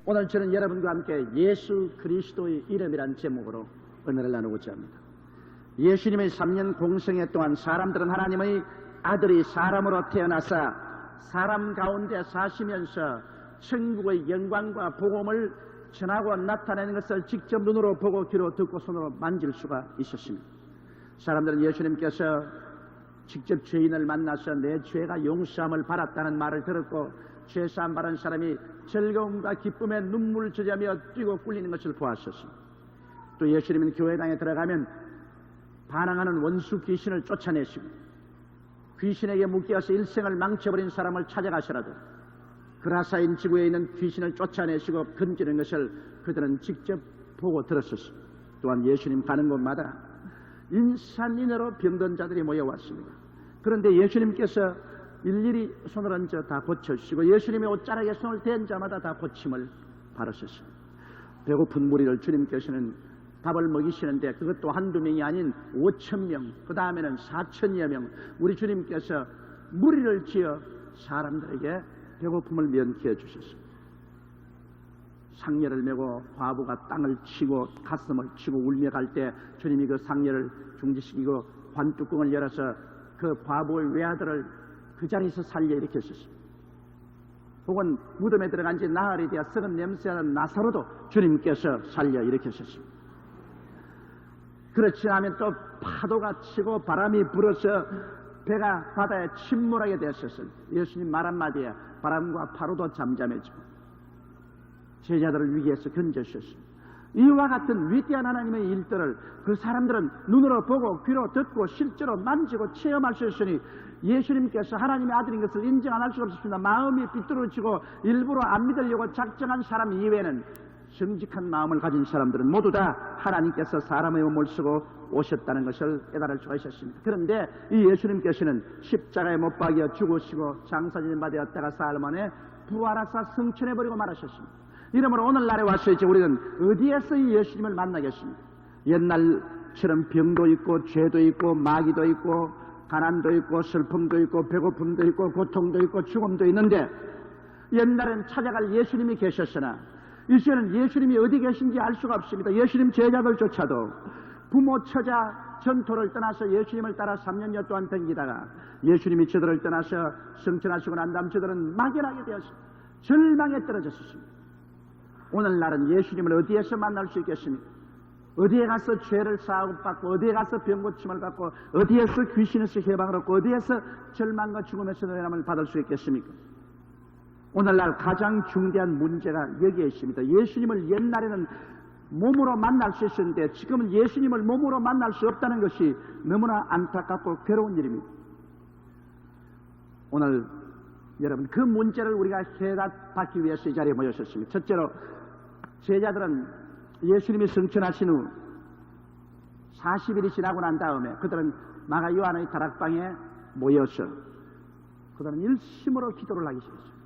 오늘 저는 여러분과 함께 예수 그리스도의 이름이란 제목으로 은혜를 나누고자 합니다. 예수님의 3년 공생애 동안 사람들은 하나님의 아들이 사람으로 태어나사 사람 가운데 사시면서 천국의 영광과 복음을 전하고 나타내는 것을 직접 눈으로 보고 귀로 듣고 손으로 만질 수가 있었습니다. 사람들은 예수님께서 직접 죄인을 만나서 내 죄가 용서함을 받았다는 말을 들었고 죄사함 받은 사람이 즐거움과 기쁨에 눈물을 젖으며 뛰고 꿀리는 것을 보았었습니다. 또 예수님은 교회당에 들어가면 반항하는 원수 귀신을 쫓아내시고 귀신에게 묶여서 일생을 망쳐버린 사람을 찾아가시라도 그라사인 지구에 있는 귀신을 쫓아내시고 건지는 것을 그들은 직접 보고 들었었습니다. 또한 예수님 가는 곳마다 인산인해로 병든 자들이 모여왔습니다. 그런데 예수님께서 일일이 손을 얹어 다 고쳐주시고 예수님의 옷자락에 손을 댄 자마다 다 고침을 받으셨습니다. 배고픈 무리를 주님께서는 밥을 먹이시는데 그것도 한두 명이 아닌 5,000명, 그 다음에는 4,000여 명, 우리 주님께서 무리를 지어 사람들에게 배고픔을 면케해 주셨습니다. 상려를 메고 과부가 땅을 치고 가슴을 치고 울며 갈 때 주님이 그 상려를 중지시키고 관뚜껑을 열어서 그 과부의 외아들을 그 자리에서 살려 일으켰었습니다. 혹은 무덤에 들어간 지 나흘이 되어 썩은 냄새나는 나사로도 주님께서 살려 일으켰었습니다. 그렇지 않으면 또 파도가 치고 바람이 불어서 배가 바다에 침몰하게 되었었습니다. 예수님 말 한마디에 바람과 파도도 잠잠해지고 제자들을 위기에서 건져주셨습니다. 이와 같은 위대한 하나님의 일들을 그 사람들은 눈으로 보고 귀로 듣고 실제로 만지고 체험할 수 있으니 예수님께서 하나님의 아들인 것을 인정 안 할 수가 없습니다. 마음이 삐뚤어지고 일부러 안 믿으려고 작정한 사람 이외에는 정직한 마음을 가진 사람들은 모두 다 하나님께서 사람의 몸을 쓰고 오셨다는 것을 깨달을 수가 있었습니다. 그런데 이 예수님께서는 십자가에 못 박여 죽으시고 장사진 바 되었다가 사흘 만에 부활하사 승천해버리고 말하셨습니다. 이러므로 오늘날에 와서 이제 우리는 어디에서 이 예수님을 만나겠습니까? 옛날처럼 병도 있고 죄도 있고 마귀도 있고 가난도 있고 슬픔도 있고 배고픔도 있고 고통도 있고 죽음도 있는데 옛날엔 찾아갈 예수님이 계셨으나 이제는 예수님이 어디 계신지 알 수가 없습니다. 예수님 제자들조차도 부모 처자 전토를 떠나서 예수님을 따라 3년여 동안 댕기다가 예수님이 저들을 떠나서 승천하시고 난 다음 저들은 막연하게 되었습니다. 절망에 떨어졌습니다. 오늘날은 예수님을 어디에서 만날 수 있겠습니까? 어디에 가서 죄를 사하고받고 어디에 가서 병고침을 받고 어디에서 귀신에서 해방을 얻고 어디에서 절망과 죽음에서 노래함을 받을 수 있겠습니까? 오늘날 가장 중대한 문제가 여기에 있습니다. 예수님을 옛날에는 몸으로 만날 수 있었는데 지금은 예수님을 몸으로 만날 수 없다는 것이 너무나 안타깝고 괴로운 일입니다. 오늘 여러분 그 문제를 우리가 해답받기 위해서 이 자리에 모였었습니다. 첫째로 제자들은 예수님이 승천하신 후 40일이 지나고 난 다음에 그들은 마가 요한의 다락방에 모여서 그들은 일심으로 기도를 하기 시작했어요.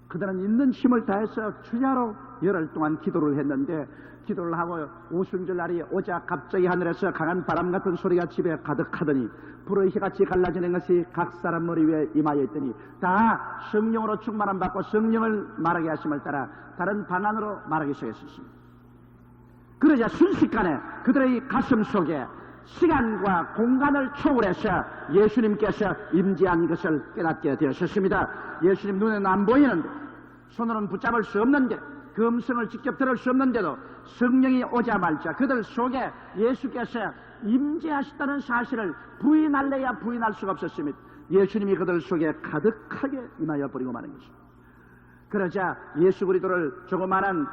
그들은 있는 힘을 다해서 주야로 열흘 동안 기도를 했는데 기도를 하고 오순절날이 오자 갑자기 하늘에서 강한 바람 같은 소리가 집에 가득하더니 불의 혀같이 갈라지는 것이 각 사람 머리 위에 임하여 있더니 다 성령으로 충만함 받고 성령을 말하게 하심을 따라 다른 방안으로 말하기 시작했습니다. 그러자 순식간에 그들의 가슴 속에 시간과 공간을 초월해서 예수님께서 임재한 것을 깨닫게 되었습니다. 예수님 눈에는 안 보이는데 손으로는 붙잡을 수 없는데 그 음성을 직접 들을 수 없는데도 성령이 오자마자 그들 속에 예수께서 임재하셨다는 사실을 부인할래야 부인할 수가 없었습니다. 예수님이 그들 속에 가득하게 임하여 버리고 마는 것입니다. 그러자 예수 그리스도를 조그마한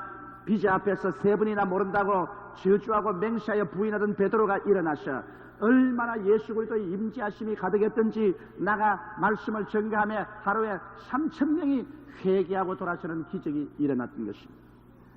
비자 앞에서 세 번이나 모른다고 저주하고 맹세하여 부인하던 베드로가 일어나서 얼마나 예수 그리스도의 임재하심이 가득했던지 나가 말씀을 전가하며 하루에 3,000명이 회개하고 돌아서는 기적이 일어났던 것입니다.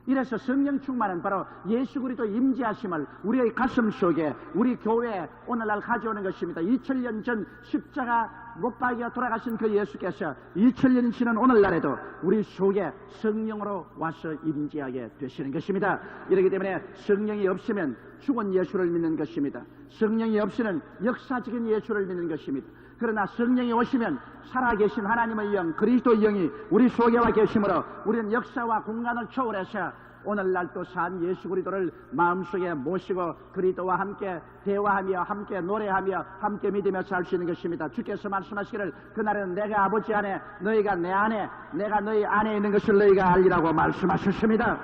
이래서 성령 충만은 바로 예수 그리스도 임재하심을 우리의 가슴 속에 우리 교회에 오늘날 가져오는 것입니다. 2000년 전 십자가 못 박여 돌아가신 그 예수께서 2000년 지난 오늘날에도 우리 속에 성령으로 와서 임재하게 되시는 것입니다. 이렇기 때문에 성령이 없으면 죽은 예수를 믿는 것입니다. 성령이 없이는 역사적인 예수를 믿는 것입니다. 그러나 성령이 오시면 살아계신 하나님의 영, 그리스도의 영이 우리 속에 와 계심으로 우리는 역사와 공간을 초월해서 오늘날 또 산 예수 그리스도를 마음속에 모시고 그리스도와 함께 대화하며 함께 노래하며 함께 믿으며 살 수 있는 것입니다. 주께서 말씀하시기를 그날은 내가 아버지 안에 너희가 내 안에 내가 너희 안에 있는 것을 너희가 알리라고 말씀하셨습니다.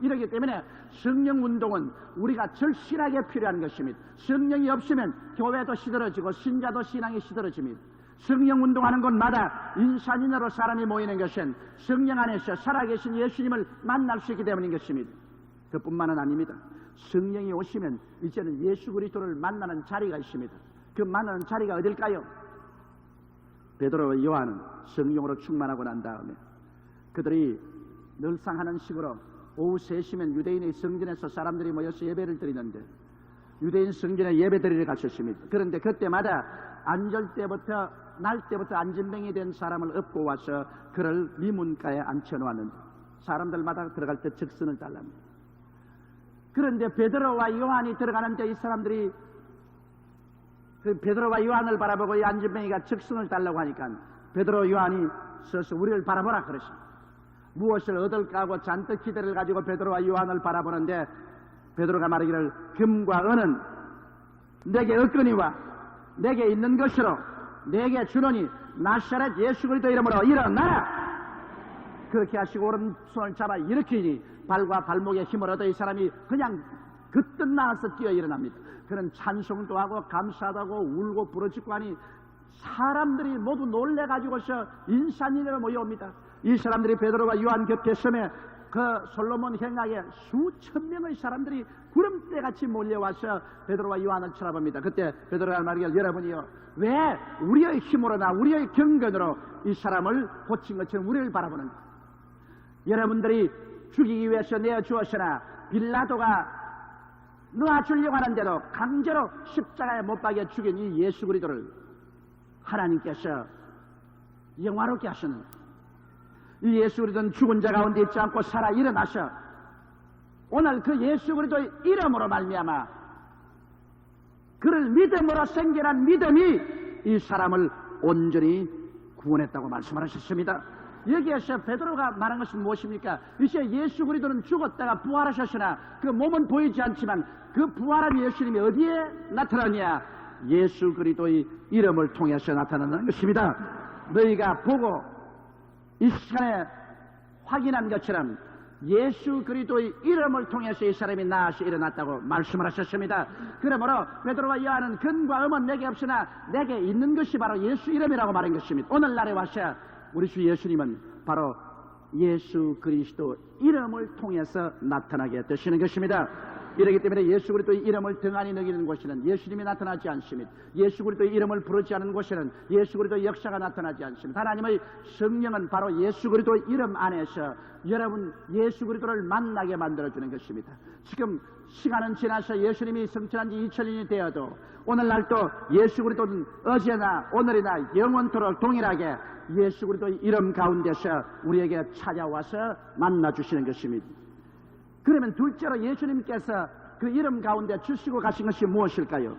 이렇기 때문에 성령 운동은 우리가 절실하게 필요한 것입니다. 성령이 없으면 교회도 시들어지고 신자도 신앙이 시들어집니다. 성령 운동하는 곳마다 인산인으로 사람이 모이는 것은 성령 안에서 살아계신 예수님을 만날 수 있기 때문인 것입니다. 그뿐만은 아닙니다. 성령이 오시면 이제는 예수 그리스도를 만나는 자리가 있습니다. 그 만나는 자리가 어딜까요? 베드로와 요한은 성령으로 충만하고 난 다음에 그들이 늘상 하는 식으로 오후 3시면 유대인의 성전에서 사람들이 모여서 예배를 드리는데 유대인 성전에 예배 드리러 갔었습니다. 그런데 그때마다 안절 때부터 날 때부터 안진병이 된 사람을 업고 와서 그를 미문가에 앉혀놓았는데 사람들마다 들어갈 때 적선을 달랍니다. 그런데 베드로와 요한이 들어가는데 이 사람들이 그 베드로와 요한을 바라보고 이 안진병이가 적선을 달라고 하니까 베드로 요한이 서서 우리를 바라보라 그러십니다. 무엇을 얻을까 하고 잔뜩 기대를 가지고 베드로와 요한을 바라보는데 베드로가 말하기를 금과 은은 내게 없거니와 내게 있는 것으로 내게 주노니 나사렛 예수 그리스도 이름으로 일어나라. 그렇게 하시고 오른손을 잡아 일으키니 발과 발목에 힘을 얻어 이 사람이 그냥 그뜻 나와서 뛰어 일어납니다. 그런 찬송도 하고 감사도 하고 울고 부르짖고 하니 사람들이 모두 놀래가지고서 인산인으로 모여옵니다. 이 사람들이 베드로와 요한 곁에 서며 그 솔로몬 행하에 수천 명의 사람들이 구름대같이 몰려와서 베드로와 요한을 쳐다봅니다. 그때 베드로가 말하기를 여러분이요 왜 우리의 힘으로나 우리의 경건으로 이 사람을 고친 것처럼 우리를 바라보는가? 여러분들이 죽이기 위해서 내어주었으나 빌라도가 놓아주려고 하는데도 강제로 십자가에 못 박여 죽인 이 예수 그리스도를 하나님께서 영화롭게 하시는 이 예수 그리스도는 죽은 자 가운데 있지 않고 살아 일어나셔 오늘 그 예수 그리스도의 이름으로 말미암아 그를 믿음으로 생겨난 믿음이 이 사람을 온전히 구원했다고 말씀하셨습니다. 여기에서 베드로가 말한 것은 무엇입니까? 이제 예수 그리스도는 죽었다가 부활하셨으나 그 몸은 보이지 않지만 그 부활한 예수님이 어디에 나타나냐? 예수 그리스도의 이름을 통해서 나타나는 것입니다. 너희가 보고 이 시간에 확인한 것처럼 예수 그리스도의 이름을 통해서 이 사람이 나아서 일어났다고 말씀을 하셨습니다. 그러므로 베드로와 요한은 근과 음은 내게 없으나 내게 있는 것이 바로 예수 이름이라고 말한 것입니다. 오늘날에 와서 우리 주 예수님은 바로 예수 그리스도 이름을 통해서 나타나게 되시는 것입니다. 이렇기 때문에 예수 그리스도의 이름을 등한히 여기는 곳에는 예수님이 나타나지 않습니다. 예수 그리스도의 이름을 부르지 않은 곳에는 예수 그리스도의 역사가 나타나지 않습니다. 하나님의 성령은 바로 예수 그리스도의 이름 안에서 여러분 예수 그리스도를 만나게 만들어주는 것입니다. 지금 시간은 지나서 예수님이 성천한 지 2000년이 되어도 오늘날도 예수 그리스도는 어제나 오늘이나 영원토록 동일하게 예수 그리스도의 이름 가운데서 우리에게 찾아와서 만나주시는 것입니다. 그러면 둘째로 예수님께서 그 이름 가운데 주시고 가신 것이 무엇일까요?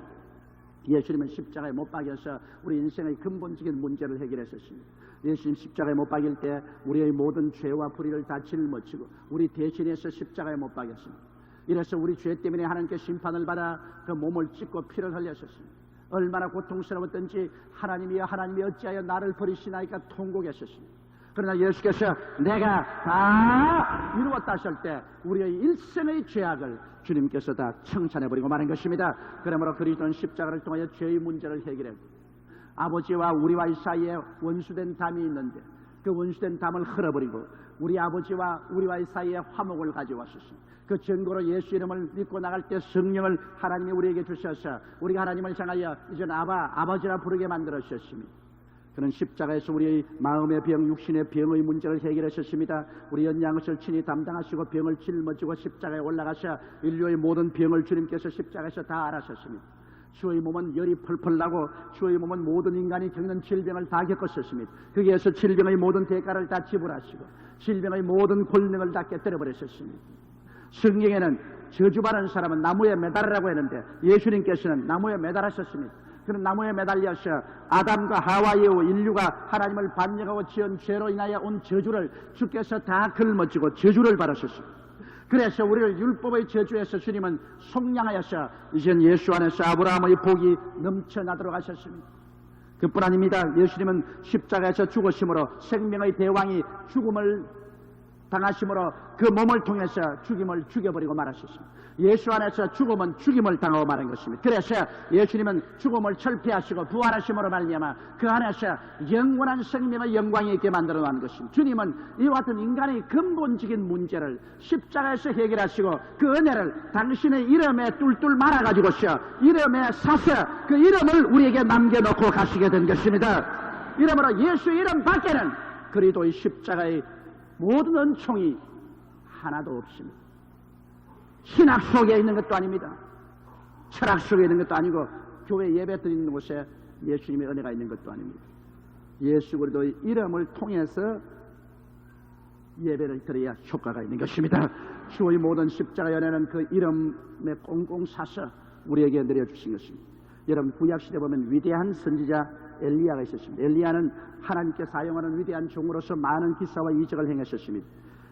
예수님은 십자가에 못 박여서 우리 인생의 근본적인 문제를 해결했었습니다. 예수님 십자가에 못 박일 때 우리의 모든 죄와 불의를 다 짊어지고 우리 대신해서 십자가에 못 박였습니다. 이래서 우리 죄 때문에 하나님께 심판을 받아 그 몸을 찢고 피를 흘렸었습니다. 얼마나 고통스러웠던지 하나님이여 하나님이 어찌하여 나를 버리시나이까 통곡했었습니다. 그러나 예수께서 내가 다 이루었다 하실 때 우리의 일생의 죄악을 주님께서 다 청산해버리고 마는 것입니다. 그러므로 그리스도는 십자가를 통하여 죄의 문제를 해결했고 아버지와 우리와의 사이에 원수된 담이 있는데 그 원수된 담을 흘러버리고 우리 아버지와 우리와의 사이에 화목을 가져왔었습니다. 그 증거로 예수 이름을 믿고 나갈 때 성령을 하나님이 우리에게 주셔서 우리가 하나님을 향하여 이제 아버지라 부르게 만들어주셨습니다. 그는 십자가에서 우리의 마음의 병, 육신의 병의 문제를 해결하셨습니다. 우리 연양것을 친히 담당하시고 병을 짊어지고 십자가에 올라가셔 인류의 모든 병을 주님께서 십자가에서 다 알아셨습니다. 주의 몸은 열이 펄펄 나고 주의 몸은 모든 인간이 겪는 질병을 다 겪었었습니다. 거기에서 질병의 모든 대가를 다 지불하시고 질병의 모든 권능을 다 깨뜨려버렸었습니다. 성경에는 저주받은 사람은 나무에 매달으라고 했는데 예수님께서는 나무에 매달하셨습니다. 그는 나무에 매달려서 아담과 하와의 인류가 하나님을 반역하고 지은 죄로 인하여 온 저주를 주께서 다 걸머지고 저주를 받으셨습니다. 그래서 우리를 율법의 저주에서 주님은 속량하여서 이젠 예수 안에서 아브라함의 복이 넘쳐나도록 하셨습니다. 그뿐 아닙니다. 예수님은 십자가에서 죽으심으로 생명의 대왕이 죽음을 당하심으로 그 몸을 통해서 죽임을 죽여버리고 말하셨습니다. 예수 안에서 죽음은 죽임을 당하고 말한 것입니다. 그래서 예수님은 죽음을 철폐하시고 부활하심으로 말미암아 그 안에서 영원한 생명의 영광이 있게 만들어 놓은 것입니다. 주님은 이와 같은 인간의 근본적인 문제를 십자가에서 해결하시고 그 은혜를 당신의 이름에 뚫뚫 말아가지고서 이름에 사서 그 이름을 우리에게 남겨놓고 가시게 된 것입니다. 이러므로 예수 이름 밖에는 그리스도의 십자가의 모든 은총이 하나도 없습니다. 신학 속에 있는 것도 아닙니다. 철학 속에 있는 것도 아니고 교회 예배 드리는 곳에 예수님의 은혜가 있는 것도 아닙니다. 예수 그리스도의 이름을 통해서 예배를 드려야 효과가 있는 것입니다. 주의 모든 십자가 연회는 그 이름에 꽁꽁 사서 우리에게 내려주신 것입니다. 여러분 구약시대 보면 위대한 선지자 엘리야가 있었습니다. 엘리야는 하나님께 사용하는 위대한 종으로서 많은 기사와 이적을 행하셨습니다.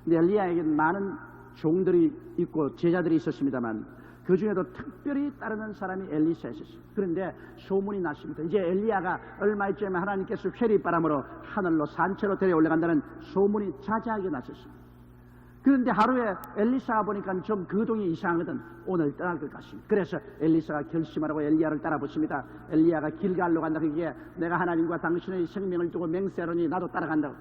근데 엘리야에게는 많은 종들이 있고 제자들이 있었습니다만 그 중에도 특별히 따르는 사람이 엘리사였습니다. 그런데 소문이 났습니다. 이제 엘리야가 얼마 있쯤에 하나님께서 회리바람으로 하늘로 산채로 데려 올라간다는 소문이 자자하게 났었습니다. 그런데 하루에 엘리사가 보니까 좀 거동이 이상하거든. 오늘 떠날 것 같습니다. 그래서 엘리사가 결심하라고 엘리야를 따라붙습니다. 엘리야가 길갈로 간다. 그게 내가 하나님과 당신의 생명을 두고 맹세하노니 나도 따라간다고.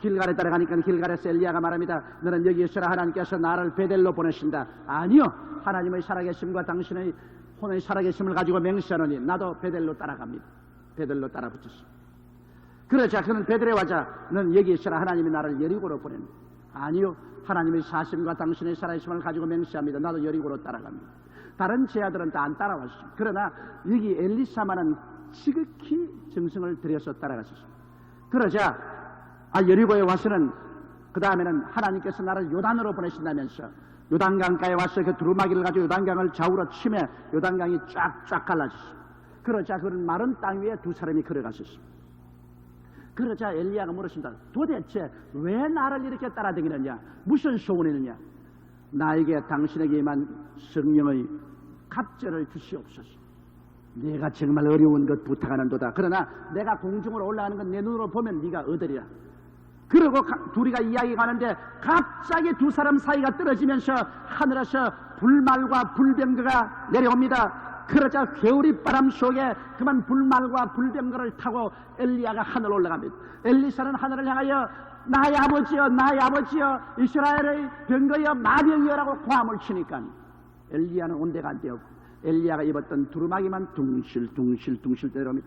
길갈에 따라가니까 길갈에서 엘리야가 말합니다. 너는 여기 있으라. 하나님께서 나를 베델로 보내신다. 아니요, 하나님의 살아계심과 당신의 혼의 살아계심을 가지고 맹세하노니 나도 베델로 따라갑니다. 베델로 따라붙였습니다. 그러자 그는 베델에 와자 너는 여기 있으라. 하나님이 나를 여리고로 보냅니다. 아니요, 하나님의 사심과 당신의 살아계심을 가지고 맹세합니다. 나도 여리고로 따라갑니다. 다른 제자들은 다 안 따라왔습니다. 그러나 여기 엘리사만은 지극히 정성을 들여서 따라갔습니다. 그러자 여리고에 와서는 그 다음에는 하나님께서 나를 요단으로 보내신다면서 요단강가에 와서 그 두루마기를 가지고 요단강을 좌우로 치매 요단강이 쫙쫙 갈라졌습니다. 그러자 그런 마른 땅 위에 두 사람이 걸어갔었습니다. 그러자 엘리야가 물었습니다. 도대체 왜 나를 이렇게 따라다니느냐? 무슨 소원이 있느냐? 나에게 당신에게 임한 성령의 갑절을 주시옵소서. 내가 정말 어려운 것 부탁하는도다. 그러나 내가 공중으로 올라가는 건 내 눈으로 보면 네가 얻으리라. 그러고 둘이가 이야기 가는데 갑자기 두 사람 사이가 떨어지면서 하늘에서 불말과 불병거가 내려옵니다. 그러자 개우리바람 속에 그만 불말과 불병거를 타고 엘리야가 하늘로 올라갑니다. 엘리사는 하늘을 향하여 나의 아버지여 나의 아버지여 이스라엘의 병거여 마병이여라고 고함을 치니까 엘리야는 온데가 안 되었고 엘리야가 입었던 두루마기만 둥실둥실 내려옵니다.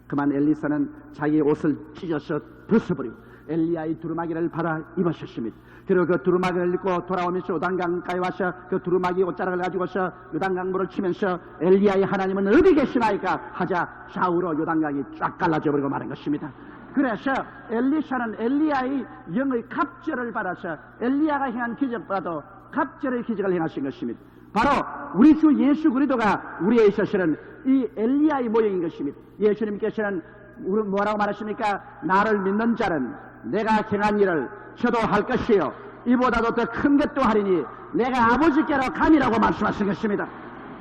그만 엘리사는 자기의 옷을 찢어서 벗어버리고 엘리야의 두루마기를 받아 입으셨습니다. 그리고 그 두루마기를 입고 돌아오면서 요단강가에 와서 그 두루마기 옷자락을 가지고서 요단강 물을 치면서 엘리야의 하나님은 어디 계시나이까 하자 좌우로 요단강이 쫙 갈라져 버리고 마는 것입니다. 그래서 엘리사는 엘리야의 영의 갑절을 받아서 엘리야가 행한 기적보다도 갑절의 기적을 행하신 것입니다. 바로 우리 주 예수 그리스도가 우리에 있어서는 이 엘리야의 모형인 것입니다. 예수님께서는 뭐라고 말하십니까? 나를 믿는 자는 내가 행한 일을 저도 할 것이요 이보다도 더 큰 것도 하리니 내가 아버지께로 감이라고 말씀하신 것입니다.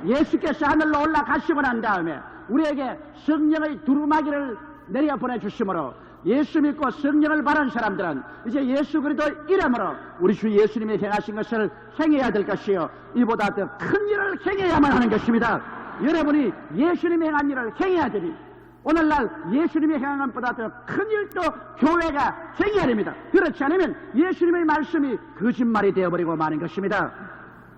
예수께서 하늘로 올라가시고 난 다음에 우리에게 성령의 두루마기를 내려 보내주심으로 예수 믿고 성령을 받은 사람들은 이제 예수 그리스도 이름으로 우리 주 예수님이 행하신 것을 행해야 될 것이요 이보다 더 큰 일을 행해야만 하는 것입니다. 여러분이 예수님이 행한 일을 행해야 되니 오늘날 예수님이 행한 것보다 더 큰 일도 교회가 행해야 됩니다. 그렇지 않으면 예수님의 말씀이 거짓말이 되어버리고 마는 것입니다.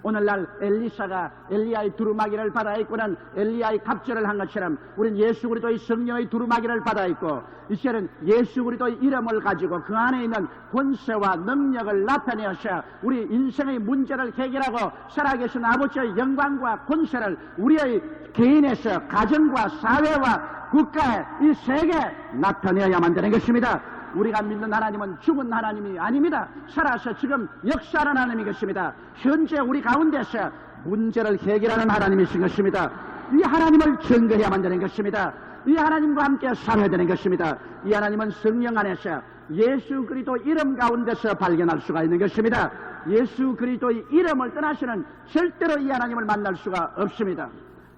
오늘날 엘리사가 엘리야의 두루마기를 받아 입고는 엘리야의 갑절을 한 것처럼 우리는 예수 그리스도의 성령의 두루마기를 받아 입고 이제는 예수 그리스도의 이름을 가지고 그 안에 있는 권세와 능력을 나타내어서 우리 인생의 문제를 해결하고 살아계신 아버지의 영광과 권세를 우리의 개인에서 가정과 사회와 국가에 이 세계에 나타내어야만 되는 것입니다. 우리가 믿는 하나님은 죽은 하나님이 아닙니다. 살아서 지금 역사하는 하나님인 것입니다. 현재 우리 가운데서 문제를 해결하는 하나님이신 것입니다. 이 하나님을 증거해야만 되는 것입니다. 이 하나님과 함께 살아야 되는 것입니다. 이 하나님은 성령 안에서 예수 그리스도 이름 가운데서 발견할 수가 있는 것입니다. 예수 그리스도의 이름을 떠나서는 절대로 이 하나님을 만날 수가 없습니다.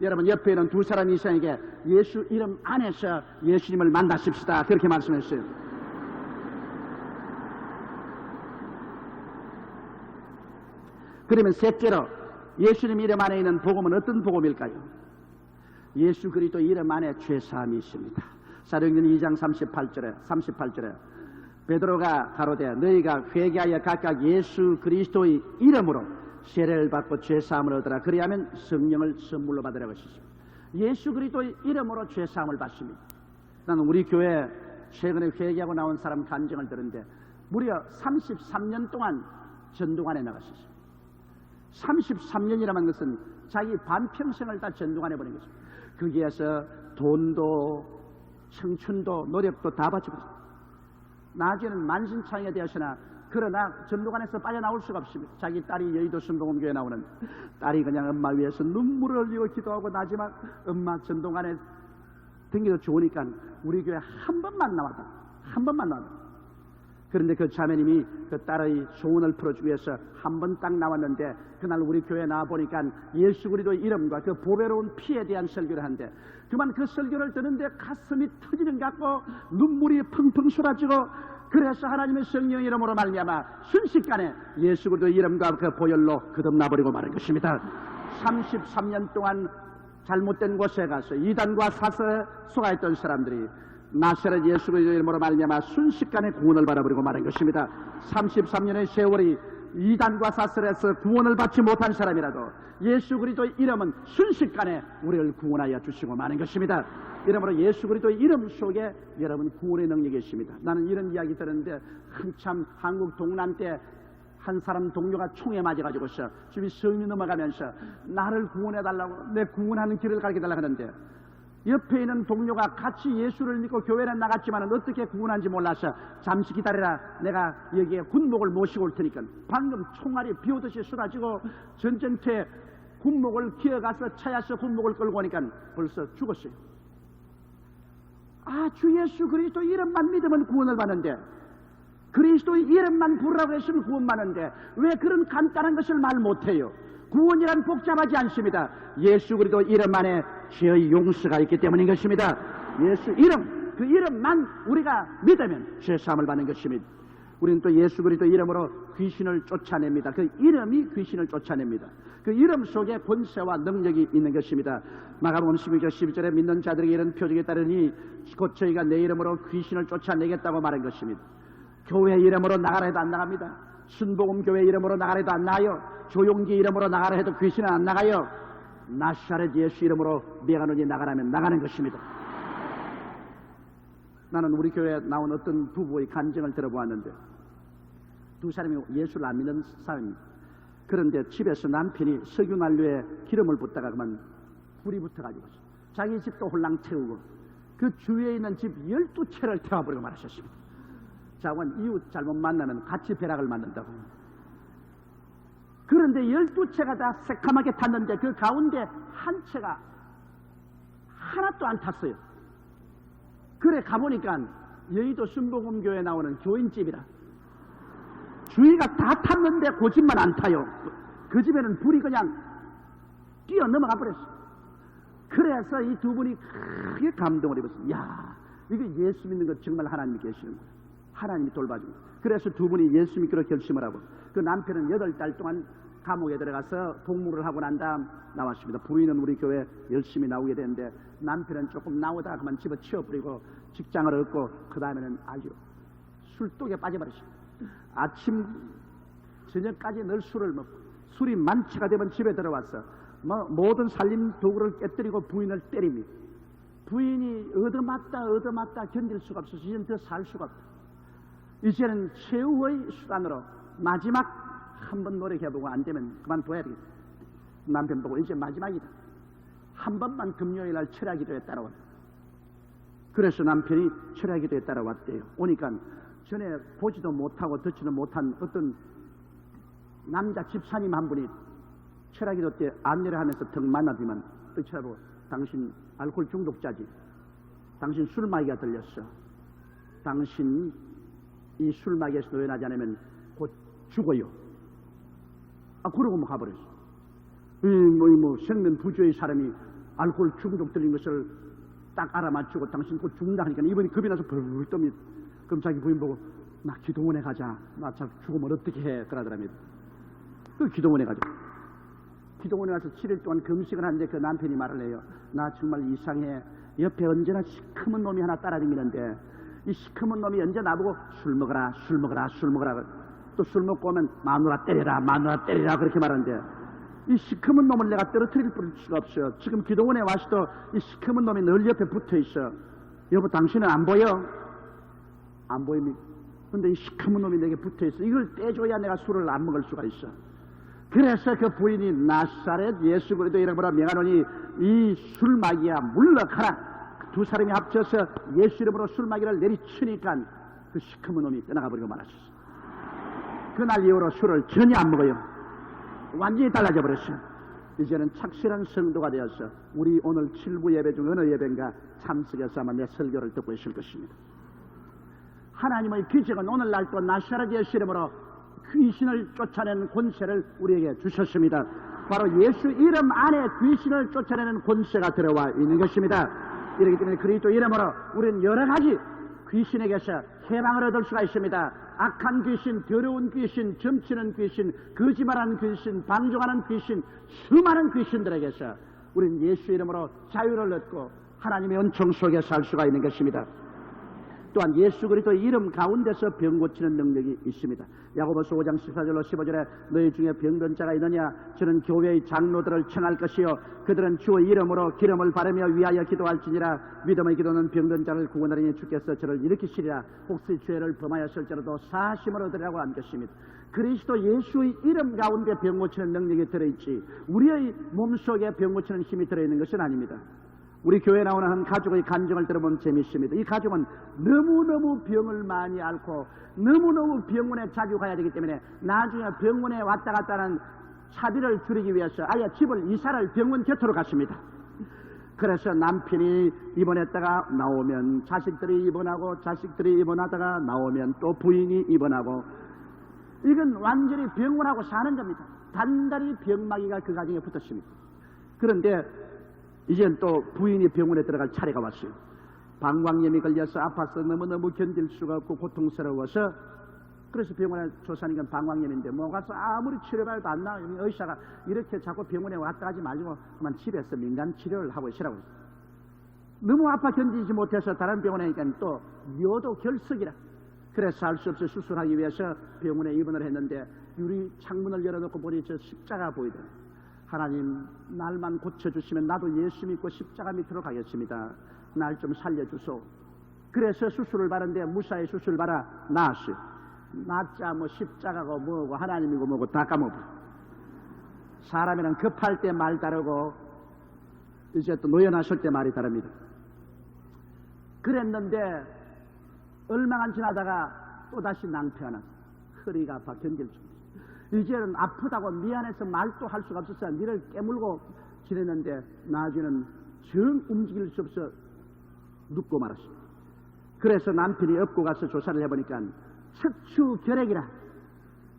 여러분 옆에 있는 두 사람 이상에게 예수 이름 안에서 예수님을 만나십시다. 그렇게 말씀했어요. 그러면 셋째로 예수님 이름 안에 있는 복음은 어떤 복음일까요? 예수 그리스도 이름 안에 죄사함이 있습니다. 사도행전 2장 38절에 베드로가 가로되 너희가 회개하여 각각 예수 그리스도의 이름으로 세례를 받고 죄사함을 얻으라. 그리하면 성령을 선물로 받으라고 하셨습니다. 예수 그리스도의 이름으로 죄사함을 받습니다. 나는 우리 교회 최근에 회개하고 나온 사람 간증을 들었는데 무려 33년 동안 전도관에 나갔었어요. 33년이라는 것은 자기 반평생을 다 전도관에 보낸 것입니다. 거기에서 돈도 청춘도 노력도 다 바치고 나중에는 만신창이가 되었으나 그러나 전도관에서 빠져나올 수가 없습니다. 자기 딸이 여의도 순복음교회 나오는 딸이 그냥 엄마 위해서 눈물을 흘리고 기도하고 나지만 엄마 전도관에 댕겨도 좋으니까 우리 교회 한 번만 나왔다. 그런데 그 자매님이 그 딸의 소원을 풀어주기 위해서 한 번 딱 나왔는데 그날 우리 교회에 나와보니까 예수 그리스도의 이름과 그 보배로운 피에 대한 설교를 하는데 그만 그 설교를 듣는데 가슴이 터지는 것 같고 눈물이 펑펑 쏟아지고 그래서 하나님의 성령 이름으로 말미암아 순식간에 예수 그리스도의 이름과 그 보혈로 거듭나버리고 마는 것입니다. 33년 동안 잘못된 곳에 가서 이단과 사설에 속아있던 사람들이 나사렛 예수 그리스도의 이름으로 말미암아 순식간에 구원을 받아버리고 마는 것입니다. 33년의 세월이 이단과 사설에서 구원을 받지 못한 사람이라도 예수 그리스도의 이름은 순식간에 우리를 구원하여 주시고 마는 것입니다. 이러므로 예수 그리스도의 이름 속에 여러분 구원의 능력이 있습니다. 나는 이런 이야기 들었는데 한참 한국 동란 때 한 사람 동료가 총에 맞아가지고서 주위 섬이 넘어가면서 나를 구원해달라고 내 구원하는 길을 가르쳐달라고 하는데 옆에 있는 동료가 같이 예수를 믿고 교회는 나갔지만 어떻게 구원한지 몰라서 잠시 기다려라 내가 여기에 군목을 모시고 올 테니까 방금 총알이 비오듯이 쏟아지고 전쟁터에 군목을 기어가서 차야서 군목을 끌고 오니까 벌써 죽었어요. 주 예수 그리스도 이름만 믿으면 구원을 받는데 그리스도의 이름만 부르라고 했으면 구원받는데 왜 그런 간단한 것을 말 못해요? 구원이란 복잡하지 않습니다. 예수 그리스도 이름 안에 죄의 용서가 있기 때문인 것입니다. 예수 이름, 그 이름만 우리가 믿으면 죄사함을 받는 것입니다. 우리는 또 예수 그리스도 이름으로 귀신을 쫓아냅니다. 그 이름이 귀신을 쫓아냅니다. 그 이름 속에 권세와 능력이 있는 것입니다. 마가복음 12장 12절에 믿는 자들에게 이런 표적에 따르니 곧 저희가 내 이름으로 귀신을 쫓아내겠다고 말한 것입니다. 교회 이름으로 나가라 해도 안 나갑니다. 순복음 교회 이름으로 나가라 해도 안 나가요. 조용기 이름으로 나가라 해도 귀신은 안 나가요. 나사렛 예수 이름으로 명하노니 나가라면 나가는 것입니다. 나는 우리 교회에 나온 어떤 부부의 간증을 들어보았는데 두 사람이 예수를 안 믿는 사람입니다. 그런데 집에서 남편이 석유난로에 기름을 붓다가 그만 불이 붙어가지고 자기 집도 홀랑 태우고 그 주위에 있는 집 12채를 태워버리고 말하셨습니다. 자원 이웃 잘못 만나면 같이 벼락을 맞는다고. 그런데 12채가 다 새카맣게 탔는데 그 가운데 한 채가 하나도 안 탔어요. 그래 가보니까 여의도 순복음교회에 나오는 교인집이라 주위가 다 탔는데 그 집만 안 타요. 그 집에는 불이 그냥 뛰어 넘어가 버렸어. 그래서 이 두 분이 크게 감동을 입었어요. 야, 이거 예수 믿는 것 정말 하나님이 계시는 거예요. 하나님이 돌봐주고. 그래서 두 분이 예수 믿기로 결심을 하고 그 남편은 8달 동안 감옥에 들어가서 복무를 하고 난 다음 나왔습니다. 부인은 우리 교회 열심히 나오게 되는데 남편은 조금 나오다가 그만 집어치워버리고 직장을 얻고 그 다음에는 아주 술독에 빠져버렸습니다. 아침 저녁까지 늘 술을 먹고 술이 만취가 되면 집에 들어와서 모든 살림 도구를 깨뜨리고 부인을 때립니다. 부인이 얻어맞다 견딜 수가 없어서 이제는 더 살 수가 없다. 이제는 최후의 수단으로 마지막 한번 노력해보고 안 되면 그만둬야 되겠다. 남편 보고 이제 마지막이다. 한 번만 금요일날 철야기도에 따라왔다. 그래서 남편이 철야기도에 따라왔대요. 오니까 전에 보지도 못하고 듣지도 못한 어떤 남자 집사님 한 분이 철야기도 때 안내를 하면서 턱 만나더만 또 쳐다보고 당신 알코올 중독자지. 당신 술마귀가 들렸어. 당신 이 술마귀에서 노연하지 않으면 곧 죽어요. 그러고 뭐 가버렸어. 생면 부주의 사람이 알코올 중독 들린 것을 딱 알아맞추고 당신 곧 죽는다 하니까 이번에 겁이 나서 벌벌 떱니다. 그럼 자기 부인 보고 나 기도원에 가자. 나 참 죽으면 어떻게 해? 그러더랍니다. 그 기도원에 가자. 기도원에 가서 7일 동안 금식을 하는데 그 남편이 말을 해요. 나 정말 이상해. 옆에 언제나 시커먼 놈이 하나 따라다니는데 이 시커먼 놈이 언제 나보고 술 먹어라 술 먹어라 술 먹어라 또 술 먹고 오면 마누라 때려라 마누라 때려라 그렇게 말하는데 이 시커먼 놈을 내가 떨어뜨릴 수가 없어요. 지금 기도원에 와서도 이 시커먼 놈이 늘 옆에 붙어있어. 여보 당신은 안 보여? 안 보입니까? 근데 이 시커먼 놈이 내게 붙어있어. 이걸 떼줘야 내가 술을 안 먹을 수가 있어. 그래서 그 부인이 나사렛 예수 그리스도 이름으로 명하노니 이 술마귀야 물러가라. 두 사람이 합쳐서 예수 이름으로 술마귀를 내리치니까 그 시커먼 놈이 떠나가 버리고 말았었어. 그날 이후로 술을 전혀 안 먹어요. 완전히 달라져 버렸어요. 이제는 착실한 성도가 되어서 우리 오늘 7부 예배 중 어느 예배인가 참석해서 아마 내 설교를 듣고 있을 것입니다. 하나님의 기적은 오늘날 또 나사렛 예수 이름으로 귀신을 쫓아내는 권세를 우리에게 주셨습니다. 바로 예수 이름 안에 귀신을 쫓아내는 권세가 들어와 있는 것입니다. 이렇기 때문에 그리스도 이름으로 우리는 여러 가지 귀신에게서 해방을 얻을 수가 있습니다. 악한 귀신, 더러운 귀신, 점치는 귀신, 거짓말하는 귀신, 방종하는 귀신, 수많은 귀신들에게서 우리는 예수 이름으로 자유를 얻고 하나님의 은총 속에 살 수가 있는 것입니다. 또한 예수 그리스도 이름 가운데서 병 고치는 능력이 있습니다. 야고보서 5장 14절로 15절에 너희 중에 병든 자가 있느냐 저는 교회의 장로들을 청할 것이요 그들은 주의 이름으로 기름을 바르며 위하여 기도할지니라 믿음의 기도는 병든 자를 구원하리니 주께서 저를 일으키시리라 혹시 죄를 범하였을지라도 사심을 얻으리라고 한 것입니다. 그리스도 예수의 이름 가운데 병 고치는 능력이 들어있지 우리의 몸속에 병 고치는 힘이 들어있는 것은 아닙니다. 우리 교회에 나오는 한 가족의 간증을 들어보면 재미있습니다. 이 가족은 너무너무 병을 많이 앓고 너무너무 병원에 자주 가야 되기 때문에 나중에 병원에 왔다 갔다 하는 차비를 줄이기 위해서 아예 집을 이사를 병원 곁으로 갔습니다. 그래서 남편이 입원했다가 나오면 자식들이 입원하고 자식들이 입원하다가 나오면 또 부인이 입원하고 이건 완전히 병원하고 사는 겁니다. 단단히 병마귀가 그 가정에 붙었습니다. 그런데 이젠 또 부인이 병원에 들어갈 차례가 왔어요. 방광염이 걸려서 아파서 너무너무 견딜 수가 없고 고통스러워서 그래서 병원에 조사하니까 방광염인데 뭐 가서 아무리 치료를 해도 안 나와요. 의사가 이렇게 자꾸 병원에 왔다 가지 말고 그만 집에서 민간 치료를 하고 있으라고 했어요. 너무 아파 견디지 못해서 다른 병원에 가니까 또 요도 결석이라 그래서 할 수 없이 수술하기 위해서 병원에 입원을 했는데 유리 창문을 열어놓고 보니 저 십자가 보이더라고요. 하나님 날만 고쳐주시면 나도 예수 믿고 십자가 밑으로 가겠습니다. 날 좀 살려주소. 그래서 수술을 받는데 무사히 수술 받아 나았어요. 낫자 뭐 십자가고 뭐고 하나님이고 뭐고 다 까먹어. 사람이란 급할 때 말 다르고 이제 또 노연하실 때 말이 다릅니다. 그랬는데 얼마 안 지나다가 또다시 낭패하나 허리가 아파 견딜 수 없어. 이제는 아프다고 미안해서 말도 할 수가 없었어요. 니를 깨물고 지냈는데 나중에는 정 움직일 수 없어 눕고 말았어요. 그래서 남편이 업고 가서 조사를 해보니까 척추결핵이라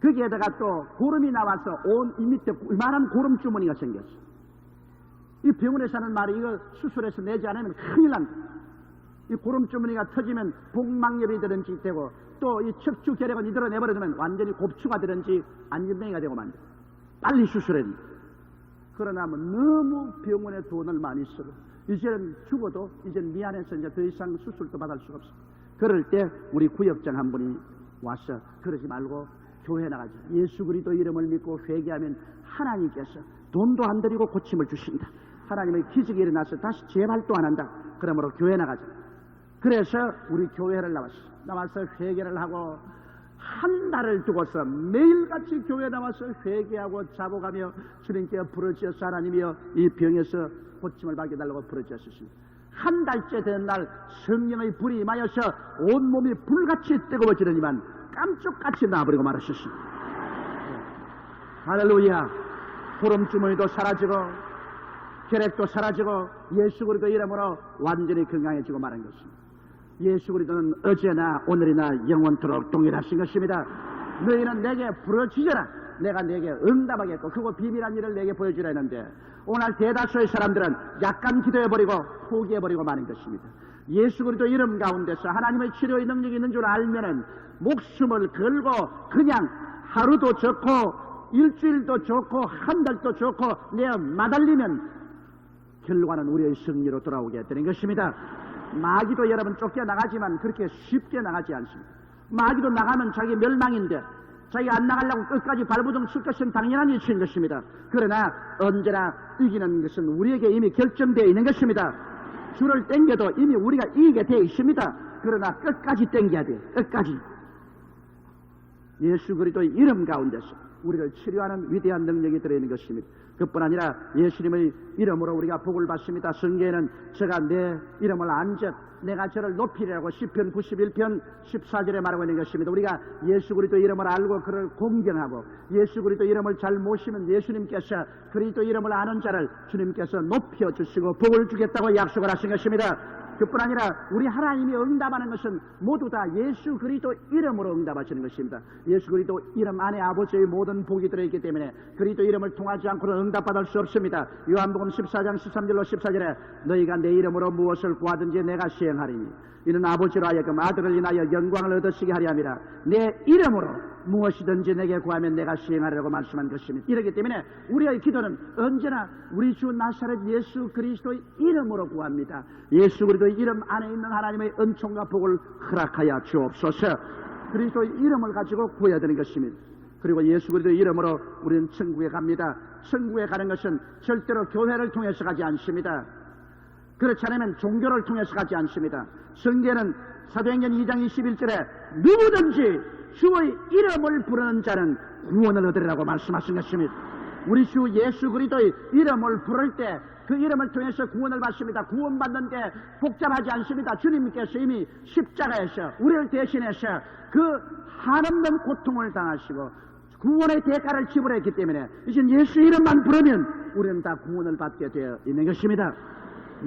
거기에다가 또 고름이 나와서 온 이 밑에 이만한 고름 주머니가 생겼어. 이 병원에서 하는 말이 이거 수술해서 내지 않으면 큰일 난다. 이 고름 주머니가 터지면 복막염이 되든지 되고 또 이 척추결핵은 이대로 내버려두면 완전히 곱추가 되든지 안전뱅이가 되고 만다. 빨리 수술해야 된다. 그러나 뭐 너무 병원에 돈을 많이 쓰고 이제는 죽어도 이제는 미안해서 이제 더 이상 수술도 받을 수가 없어. 그럴 때 우리 구역장 한 분이 와서 그러지 말고 교회 나가자. 예수 그리스도 이름을 믿고 회개하면 하나님께서 돈도 안 들이고 고침을 주신다. 하나님의 기적이 일어나서 다시 재발도 안 한다. 그러므로 교회 나가자. 그래서 우리 교회를 나와서 회개를 하고 한 달을 두고서 매일같이 교회 나와서 회개하고 자복하며 주님께 부르짖어서 하나님이여 이 병에서 고침을 받게 달라고 부르짖었습니다. 한 달째 된 날 성령의 불이 임하여서 온몸이 불같이 뜨거워지더니만 깜짝같이 나버리고 말았습니다. 할렐루야. 고름주머니도 사라지고 혈액도 사라지고 예수 그리스도 이름으로 완전히 건강해지고 마는 것입니다. 예수 그리스도는 어제나 오늘이나 영원토록 동일하신 것입니다. 너희는 내게 부르짖어라. 내가 내게 응답하겠고 그거 비밀한 일을 내게 보여주라 했는데 오늘 대다수의 사람들은 약간 기도해버리고 포기해버리고 마는 것입니다. 예수 그리스도 이름 가운데서 하나님의 치료의 능력이 있는 줄 알면은 목숨을 걸고 그냥 하루도 좋고 일주일도 좋고 한 달도 좋고 내어 마달리면 결과는 우리의 승리로 돌아오게 되는 것입니다. 마귀도 여러분 쫓겨나가지만 그렇게 쉽게 나가지 않습니다. 마귀도 나가면 자기 멸망인데 자기가 안 나가려고 끝까지 발버둥 칠 것은 당연한 이치인 것입니다. 그러나 언제나 이기는 것은 우리에게 이미 결정되어 있는 것입니다. 줄을 당겨도 이미 우리가 이기게 되어 있습니다. 그러나 끝까지 당겨야 돼요. 끝까지. 예수 그리스도의 이름 가운데서 우리를 치료하는 위대한 능력이 들어있는 것입니다. 그뿐 아니라 예수님의 이름으로 우리가 복을 받습니다. 성경에는 제가 내 이름을 안적 내가 저를 높이리라고 시편 91편 14절에 말하고 있는 것입니다. 우리가 예수 그리스도 이름을 알고 그를 공경하고 예수 그리스도 이름을 잘 모시면 예수님께서 그리스도 이름을 아는 자를 주님께서 높여주시고 복을 주겠다고 약속을 하신 것입니다. 그뿐 아니라 우리 하나님이 응답하는 것은 모두 다 예수 그리스도 이름으로 응답하시는 것입니다. 예수 그리스도 이름 안에 아버지의 모든 복이 들어있기 때문에 그리스도 이름을 통하지 않고는 응답받을 수 없습니다. 요한복음 14장 13절로 14절에 너희가 내 이름으로 무엇을 구하든지 내가 시행하리니 이는 아버지로 하여금 아들을 인하여 영광을 얻으시게 하려 함이라. 내 이름으로 무엇이든지 내게 구하면 내가 시행하리라고 말씀한 것입니다. 이렇기 때문에 우리의 기도는 언제나 우리 주 나사렛 예수 그리스도의 이름으로 구합니다. 예수 그리스도의 이름 안에 있는 하나님의 은총과 복을 허락하여 주옵소서. 그리스도의 이름을 가지고 구해야 되는 것입니다. 그리고 예수 그리스도의 이름으로 우리는 천국에 갑니다. 천국에 가는 것은 절대로 교회를 통해서 가지 않습니다. 그렇지 않으면 종교를 통해서 가지 않습니다. 성경에는 사도행전 2장 21절에 누구든지 주의 이름을 부르는 자는 구원을 얻으리라고 말씀하신 것입니다. 우리 주 예수 그리스도의 이름을 부를 때 그 이름을 통해서 구원을 받습니다. 구원받는데 복잡하지 않습니다. 주님께서 이미 십자가에서 우리를 대신해서 그 한없는 고통을 당하시고 구원의 대가를 지불했기 때문에 이제 예수 이름만 부르면 우리는 다 구원을 받게 되어 있는 것입니다.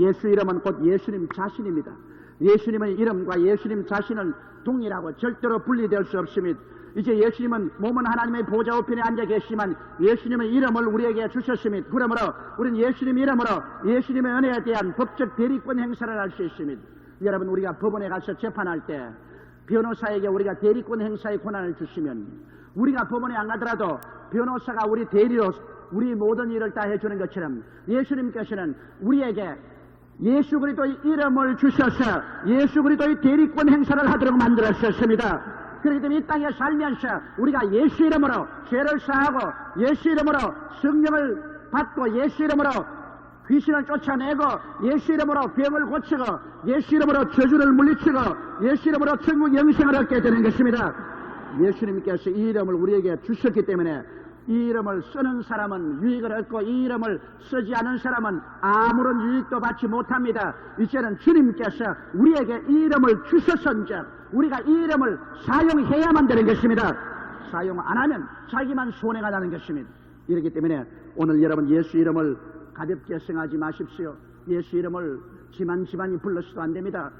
예수 이름은 곧 예수님 자신입니다. 예수님의 이름과 예수님 자신은 동일하고 절대로 분리될 수 없습니다. 이제 예수님은 몸은 하나님의 보좌 우편에 앉아 계시지만 예수님의 이름을 우리에게 주셨습니다. 그러므로 우리는 예수님 이름으로 예수님의 은혜에 대한 법적 대리권 행사를 할 수 있습니다. 여러분 우리가 법원에 가서 재판할 때 변호사에게 우리가 대리권 행사의 권한을 주시면 우리가 법원에 안 가더라도 변호사가 우리 대리로 우리 모든 일을 다 해주는 것처럼 예수님께서는 우리에게 예수 그리스도의 이름을 주셔서 예수 그리스도의 대리권 행사를 하도록 만들었습니다. 그렇기 때문에 이 땅에 살면서 우리가 예수 이름으로 죄를 사하고 예수 이름으로 성령을 받고 예수 이름으로 귀신을 쫓아내고 예수 이름으로 병을 고치고 예수 이름으로 저주를 물리치고 예수 이름으로 천국 영생을 얻게 되는 것입니다. 예수님께서 이 이름을 우리에게 주셨기 때문에 이 이름을 쓰는 사람은 유익을 얻고 이 이름을 쓰지 않은 사람은 아무런 유익도 받지 못합니다. 이제는 주님께서 우리에게 이 이름을 주셨은즉 우리가 이 이름을 사용해야만 되는 것입니다. 사용 안 하면 자기만 손해가 나는 것입니다. 이렇기 때문에 오늘 여러분 예수 이름을 가볍게 생각하지 마십시오. 예수 이름을 지만지만이 불러서도 안 됩니다.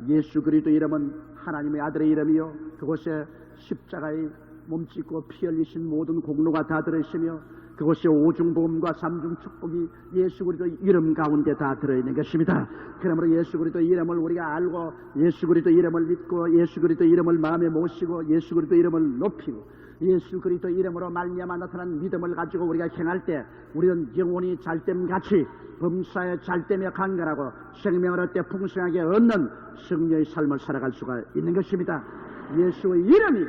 예수 그리스도 이름은 하나님의 아들의 이름이요 그곳에 십자가의 몸짓고 피 흘리신 모든 공로가 다 들어있으며 그것이 오중복음과 삼중축복이 예수 그리스도의 이름 가운데 다 들어있는 것입니다. 그러므로 예수 그리스도의 이름을 우리가 알고 예수 그리스도의 이름을 믿고 예수 그리스도의 이름을 마음에 모시고 예수 그리스도의 이름을 높이고 예수 그리스도의 이름으로 말미암아 나타난 믿음을 가지고 우리가 행할 때 우리는 영혼이 잘됨같이 범사에 잘되며 강건하고 생명을 얻되 풍성하게 얻는 성령의 삶을 살아갈 수가 있는 것입니다. 예수의 이름이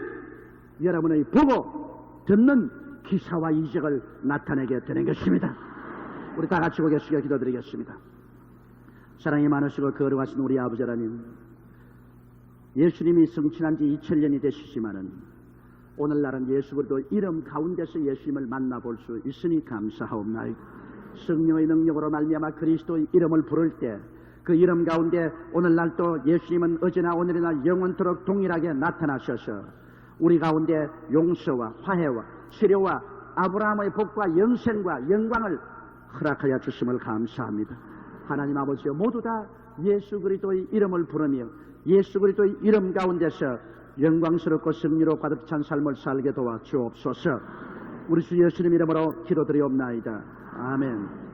여러분의 보고 듣는 기사와 이적을 나타내게 되는 것입니다. 우리 다 같이 고개 숙여 기도드리겠습니다. 사랑이 많으시고 거룩하신 우리 아버지 하나님, 예수님이 성취한 지 2000년이 되시지만은 오늘날은 예수 그리스도 이름 가운데서 예수님을 만나볼 수 있으니 감사하옵나이다. 성령의 능력으로 말미암아 그리스도의 이름을 부를 때 그 이름 가운데 오늘날도 예수님은 어제나 오늘이나 영원토록 동일하게 나타나셔서 우리 가운데 용서와 화해와 치료와 아브라함의 복과 영생과 영광을 허락하여 주심을 감사합니다. 하나님 아버지여, 모두 다 예수 그리스도의 이름을 부르며 예수 그리스도의 이름 가운데서 영광스럽고 승리로 가득 찬 삶을 살게 도와 주옵소서. 우리 주 예수님 이름으로 기도드리옵나이다. 아멘.